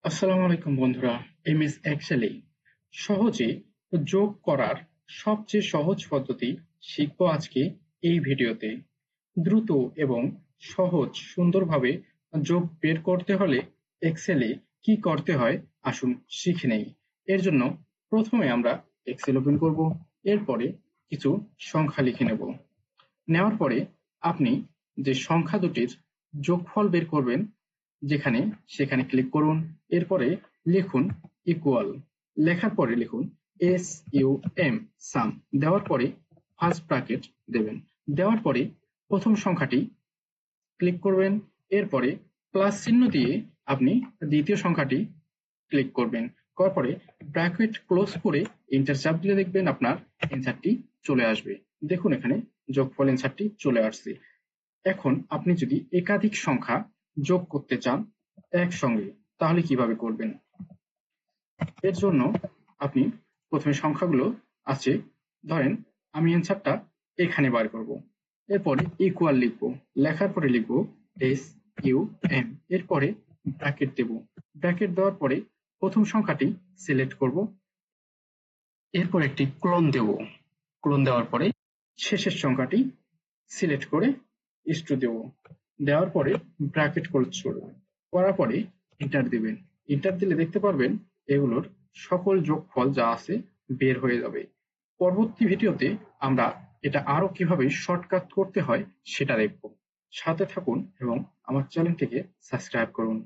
আসসালামু আলাইকুম বন্ধুরা। এমএস এক্সেলে সহজে যোগ করার সবচেয়ে সহজ পদ্ধতি শিখব আজকে এই ভিডিওতে। দ্রুত এবং সহজ সুন্দরভাবে যোগ বের করতে হলে এক্সেলে কি করতে হয় আসুন শিখে নেই। এর জন্য প্রথমে আমরা এক্সেল ওপেন করব, এরপরে কিছু সংখ্যা লিখে নেব। নেওয়ার পরে আপনি যে সংখ্যা দুটির যোগফল বের করবেন যেখানে সেখানে ক্লিক করুন। এরপরে লিখুন ইকুয়াল, লেখার পরে লিখুন SUM সাম, দেওয়ার পরে ফার্স্ট ব্র্যাকেট দেবেন। দেওয়ার পরে প্রথম সংখ্যাটি ক্লিক করবেন, এরপরে প্লাস চিহ্ন দিয়ে আপনি দ্বিতীয় সংখ্যাটি ক্লিক করবেন। করার পরে ব্র্যাকেট ক্লোজ করে এন্টার চাপ দিলে দেখবেন আপনার এন্সারটি চলে আসবে। দেখুন এখানে যোগফল এন্সারটি চলে আসছে। এখন আপনি যদি একাধিক সংখ্যা যোগ করতে চান একসঙ্গে তাহলে কিভাবে করবেন? এর জন্য আপনি প্রথমে সংখ্যাগুলো আছে, ধরেন আমি অ্যান্সারটা এখানে বার করব। এরপরে ইকুয়াল লিখব, লেখার পরে লিখব SUM, এরপরে ব্র্যাকেট দেব। ব্র্যাকেট দেওয়ার পরে প্রথম সংখ্যাটি সিলেক্ট করব, এরপর একটি ক্লোন দেব। ক্লোন দেওয়ার পরে শেষের সংখ্যাটি সিলেক্ট করে ইস্টু দেব। দেওয়ার পরে ব্র্যাকেট ক্লোজ করবেন, করার পরে এন্টার দিবেন। এন্টার দিলে দেখতে পারবেন এগুলোর সকল যোগফল যা আছে বের হয়ে যাবে। পরবর্তী ভিডিওতে আমরা এটা আরো কিভাবে শর্টকাট করতে হয় সেটা দেখব। সাথে থাকুন এবং আমার চ্যানেলটিকে সাবস্ক্রাইব করুন।